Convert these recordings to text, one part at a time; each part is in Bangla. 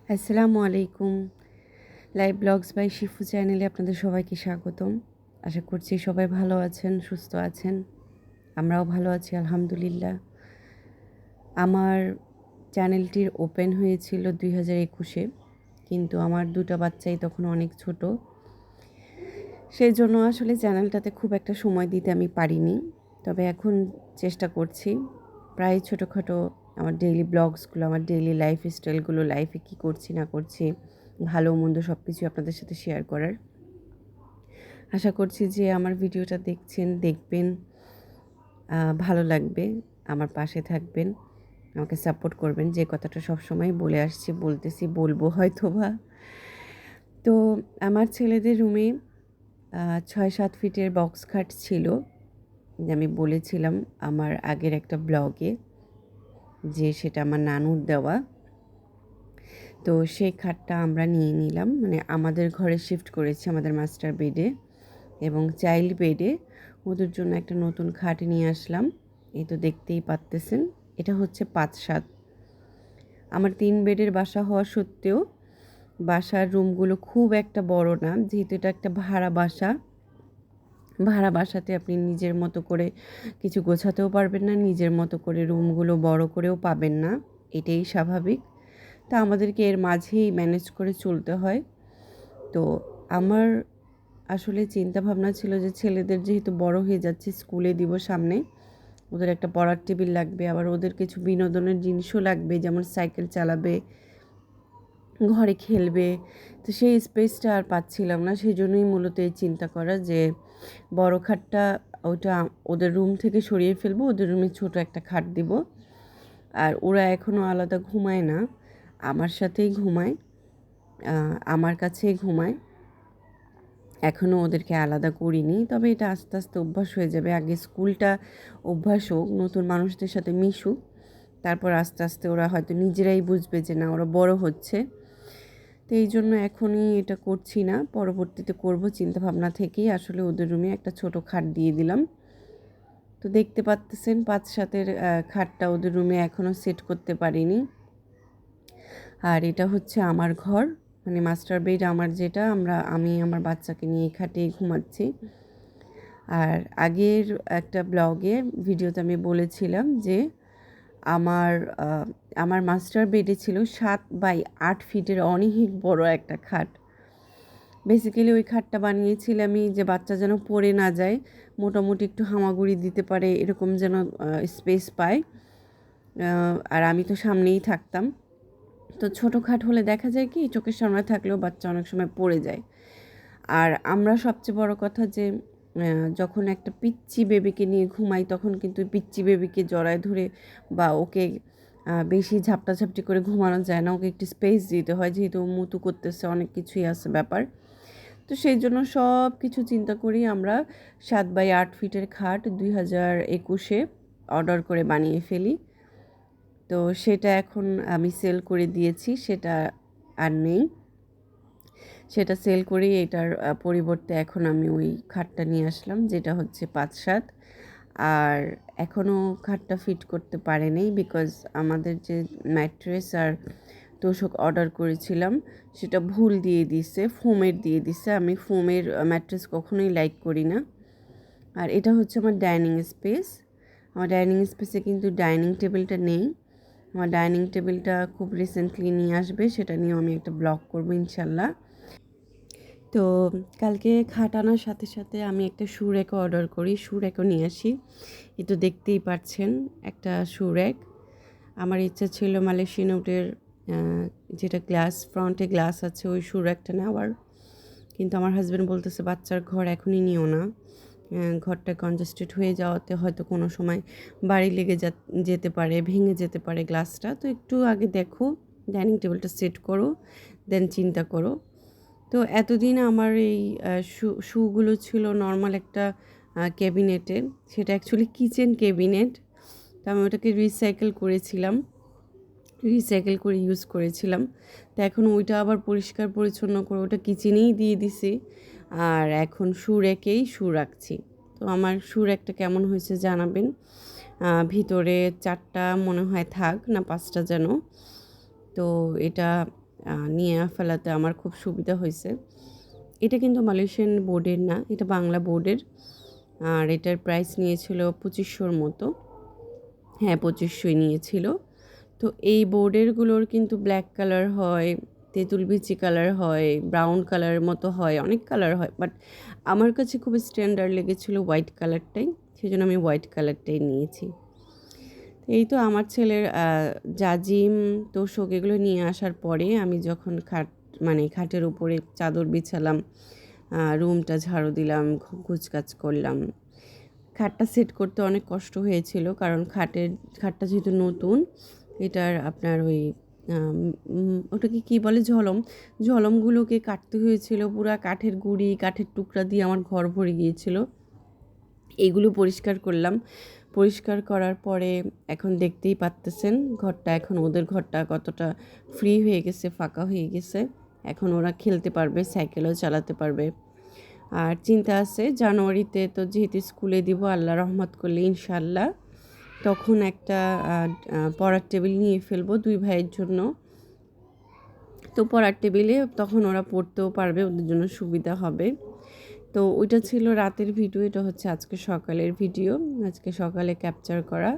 আসসালামু আলাইকুম। লাইভ ব্লগস বাই শিফু চ্যানেলে আপনাদের সবাইকে স্বাগতম। আশা করছি সবাই ভালো আছেন, সুস্থ আছেন। আমরাও ভালো আছি আলহামদুলিল্লাহ। আমার চ্যানেলটির ওপেন হয়েছিল 2021-এ, কিন্তু আমার 2টা বাচ্চাই তখন অনেক ছোট। সেই জন্য আসলে চ্যানেলটাতে খুব একটা সময় দিতে আমি পারিনি। তবে এখন চেষ্টা করছি প্রায় ছোটোখাটো আমার ডেইলি ব্লগসগুলো, আমার ডেইলি লাইফ স্টাইলগুলো, লাইফে কী করছি না করছি, ভালো মন্দ সব কিছুই আপনাদের সাথে শেয়ার করার। আশা করছি যে আমার ভিডিওটা দেখবেন, ভালো লাগবে, আমার পাশে থাকবেন, আমাকে সাপোর্ট করবেন। যে কথাটা সবসময় বলে আসছি, বলবো হয়তোবা। তো আমার ছেলেদের রুমে 6-7 ফিটের বক্স খাট ছিল, যে আমি বলেছিলাম আমার আগের একটা ব্লগে যে সেটা আমার নানুর দেওয়া। তো সেই খাটটা আমরা নিয়ে নিলাম, মানে আমাদের ঘরে শিফট করেছি, আমাদের মাস্টার বেডে এবং চাইল্ড বেডে ওদের জন্য একটা নতুন খাট নিয়ে আসলাম। এই তো দেখতেই পারতেছেন, এটা হচ্ছে 5-7। আমার 3 বেডের বাসা হওয়া সত্ত্বেও বাসার রুমগুলো খুব একটা বড় না, যেহেতু এটা একটা ভাড়া বাসাতে আপনি নিজের মতো করে কিছু গোছাতেও পারবেন না, নিজের মতো করে রুমগুলো বড় করেও পাবেন না, এটাই স্বাভাবিক। তা আমাদেরকে এর মাঝেই ম্যানেজ করে চলতে হয়। তো আমার আসলে চিন্তা ভাবনা ছিল যে ছেলেদের যেহেতু বড় হয়ে যাচ্ছে, স্কুলে দিব সামনে, ওদের একটা পড়ার টেবিল লাগবে, আবার ওদের কিছু বিনোদনের জিনিসও লাগবে, যেমন সাইকেল চালাবে, ঘরে খেলবে। তো সেই স্পেসটা আর পাচ্ছিলাম না, সেই জন্যই মূলত এই চিন্তা করা যে বড় খাটটা ওটা ওদের রুম থেকে সরিয়ে ফেলবো, ওদের রুমে ছোট একটা খাট দিব। আর ওরা এখনও আলাদা ঘুমায় না, আমার সাথেই ঘুমায়, আমার কাছেই ঘুমায়। এখনও ওদেরকে আলাদা করিনি, তবে এটা আস্তে আস্তে অভ্যাস হয়ে যাবে। আগে স্কুলটা অভ্যাস হোক, নতুন মানুষদের সাথে মিশুক, তারপর আস্তে আস্তে ওরা হয়তো নিজেরাই বুঝবে যে না, ওরা বড় হচ্ছে। তো এই জন্য এখনই এটা করছি না, পরবর্তীতে করব চিন্তাভাবনা থেকেই আসলে ওদের রুমে একটা ছোট খাট দিয়ে দিলাম। তো দেখতে পাচ্তেছেন 5-7-এর খাটটা ওদের রুমে এখনও সেট করতে পারিনি। আর এটা হচ্ছে আমার ঘর, মানে মাস্টার বেড আমার, যেটা আমি আমার বাচ্চাকে নিয়ে খাটিয়ে ঘুমাচ্ছি। আর আগের একটা ভিডিওতে আমি বলেছিলাম যে আমার আমার মাস্টার বেডে ছিল 7x8 ফিটের অনেক বড় একটা খাট। বেসিক্যালি ওই খাটটা বানিয়েছিলাম আমি যে বাচ্চা যেন পড়ে না যায়, মোটামুটি একটু হামাগুড়ি দিতে পারে, এরকম যেন স্পেস পায়। আর আমি তো সামনেই থাকতাম। তো ছোটো খাট হলে দেখা যায় কি, চোখের সামনে থাকলেও বাচ্চা অনেক সময় পড়ে যায়। আর আমরা সবচেয়ে বড় কথা যে যখন একটা পিচ্চি বেবিকে নিয়ে ঘুমাই, তখন কিন্তু পিচ্চি বেবিকে জড়ায় ধরে বা ওকে বেশি ঝাপটাঝাপটি করে ঘুমানো যায় না, ওকে একটু স্পেস দিতে হয়, যেহেতু ও মুতু করতেছে, অনেক কিছুই আছে ব্যাপার। তো সেই জন্য সব কিছু চিন্তা করি আমরা 7x8 ফিটের খাট 2021-এ অর্ডার করে বানিয়ে ফেলি। তো সেটা এখন আমি সেল করে দিয়েছি, সেটা আর নেই। সেটা সেল করেই এটার পরিবর্তে এখন আমি ওই খাটটা নিয়ে আসলাম, যেটা হচ্ছে 5-7। আর এখনও খাটটা ফিট করতে পারেনি, বিকজ আমাদের যে ম্যাট্রেস আর তোষক অর্ডার করেছিলাম সেটা ভুল দিয়ে দিছে, ফোমের দিয়ে দিছে। আমি ফোমের ম্যাট্রেস কখনোই লাইক করি না। আর এটা হচ্ছে আমার ডাইনিং স্পেস। আমার ডাইনিং স্পেসে কিন্তু ডাইনিং টেবিলটা নেই। আমার ডাইনিং টেবিলটা খুব রিসেন্টলি নিয়ে আসবে, সেটা নিয়েও আমি একটা ব্লগ করবো ইনশাল্লাহ। তো কালকে খাট আনার সাথে সাথে আমি একটা শু র্যাকও অর্ডার করি, শু র্যাকও নিয়ে আসি। এই তো দেখতেই পাচ্ছেন একটা শু র্যাক। আমার ইচ্ছা ছিল মালয়েশিয়ান উডের যেটা ফ্রন্টে গ্লাস আছে, ওই শু র্যাকটা নেওয়ার, কিন্তু আমার হাজব্যান্ড বলতেছে বাচ্চার ঘর এখনই নিও না, ঘরটা কনজেস্টেড হয়ে যাওয়াতে হয়তো কোনো সময় বাড়ি লেগে যেতে পারে, ভেঙে যেতে পারে গ্লাসটা। তো একটু আগে দেখো, ডাইনিং টেবিলটা সেট করো, দেন চিন্তা করো। তো এতদিন আমার এই শুগুলো ছিল নর্মাল একটা ক্যাবিনেটে, সেটা অ্যাকচুয়ালি কিচেন ক্যাবিনেট। তো আমি ওটাকে রিসাইকেল করে ইউজ করেছিলাম। তো এখন ওইটা আবার পরিষ্কার পরিচ্ছন্ন করে ওটা কিচেনেই দিয়ে দিছি, আর এখন শু রেখেই শু রাখছি। তো আমার শু র্যাকটা কেমন হয়েছে জানাবেন। ভিতরে 4টা মনে হয় থাক না 5টা যেন। তো এটা নিয়ে ফেলাতে আমার খুব সুবিধা হয়েছে। এটা কিন্তু মালয়েশিয়ান বোর্ডের না, এটা বাংলা বোর্ডের। আর এটার প্রাইস নিয়েছিল 2500 মতো। হ্যাঁ, 2500ই নিয়েছিল। তো এই বোর্ডেরগুলোর কিন্তু ব্ল্যাক কালার হয়, তেঁতুল বিচি কালার হয়, ব্রাউন কালারের মতো হয়, অনেক কালার হয়। বাট আমার কাছে খুব স্ট্যান্ডার্ড লেগেছিলো হোয়াইট কালারটাই, সেজন্য আমি হোয়াইট কালারটাই নিয়েছি। এই তো আমার ছেলের জাজিম তোশক এগুলো নিয়ে আসার পরে আমি যখন খাটের উপরে চাদর বিছালাম, রুমটা ঝাড়ু দিলাম, গুছগাছ করলাম। খাটটা সেট করতে অনেক কষ্ট হয়েছিল, কারণ খাটটা যেহেতু নতুন, এটার আপনার ওই ওটাকে কী বলে, ঝলমগুলোকে কাটতে হয়েছিল। পুরা কাঠের গুঁড়ি, কাঠের টুকরা দিয়ে আমার ঘর ভরে গিয়েছিল। এইগুলো পরিষ্কার করলাম। পরিষ্কার করার পরে এখন দেখতেই পারতেছেন এখন ওদের ঘরটা কতটা ফ্রি হয়ে গেছে, ফাঁকা হয়ে গেছে। এখন ওরা খেলতে পারবে, সাইকেলও চালাতে পারবে। আর চিন্তা আছে জানুয়ারিতে তো যেহেতু স্কুলে দিব, আল্লাহ রহমত করলে ইনশাল্লাহ, তখন একটা পড়ার টেবিল নিয়ে ফেলবো 2 ভাইয়ের জন্য। তো পড়ার টেবিলে তখন ওরা পড়তেও পারবে, ওদের জন্য সুবিধা হবে। তো ওইটা ছিল রাতের ভিডিও, এটা হচ্ছে আজকে সকালের ভিডিও, আজকে সকালে ক্যাপচার করা।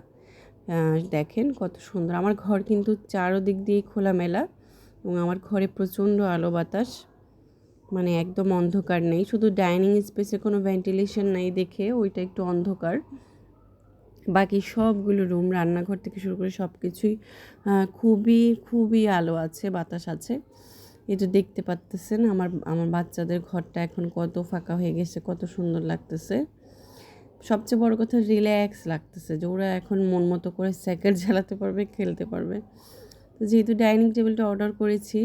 দেখেন কত সুন্দর আমার ঘর, কিন্তু চারোদিক দিয়ে খোলামেলা, এবং আমার ঘরে প্রচণ্ড আলো বাতাস, মানে একদম অন্ধকার নেই। শুধু ডাইনিং স্পেসে কোনো ভেন্টিলেশন নেই দেখে ওইটা একটু অন্ধকার। বাকি সবগুলো রুম, রান্নাঘর থেকে শুরু করে সব কিছুই খুবই খুবই আলো আছে, বাতাস আছে। এই যে দেখতে পাচ্তেছেন আমার বাচ্চাদের ঘরটা এখন কত ফাঁকা হয়ে গেছে, কত সুন্দর লাগতেছে। সবচেয়ে বড় কথা রিল্যাক্স লাগতেছে যে ওরা এখন মন মতো করে সাইকেল চালাতে পারবে, খেলতে পারবে। তো যেহেতু ডাইনিং টেবিলটা অর্ডার করেছি,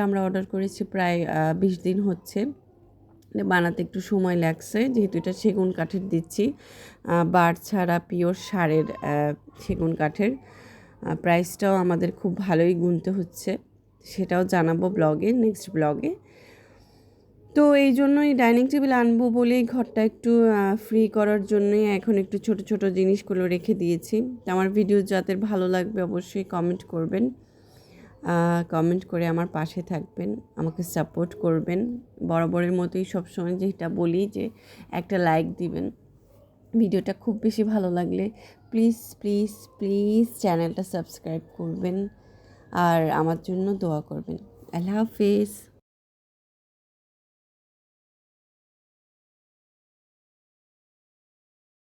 আমরা অর্ডার করেছি প্রায় 20 দিন হচ্ছে। বানাতে একটু সময় লাগছে, যেহেতু এটা সেগুন কাঠের দিচ্ছি, বার ছাড়া পিওর সারের সেগুন কাঠের। প্রাইসটাও আমাদের খুব ভালোই গুনতে হচ্ছে, সেটাও জানাবো নেক্সট ব্লগে। তো এই জন্যই ডাইনিং টেবিল আনবো বলেই ঘরটা একটু ফ্রি করার জন্যই এখন একটু ছোট ছোট জিনিসগুলো রেখে দিয়েছি। আমার ভিডিও যাদের ভালো লাগবে অবশ্যই কমেন্ট করবেন, কমেন্ট করে আমার পাশে থাকবেন, আমাকে সাপোর্ট করবেন। বরাবরের মতোই সবসময় যেটা বলি যে একটা লাইক দিবেন। ভিডিওটা খুব বেশি ভালো লাগলে প্লিজ প্লিজ প্লিজ চ্যানেলটা সাবস্ক্রাইব করবেন, আর আমার জন্য দোয়া করবেন। আল্লাহ হাফেজ।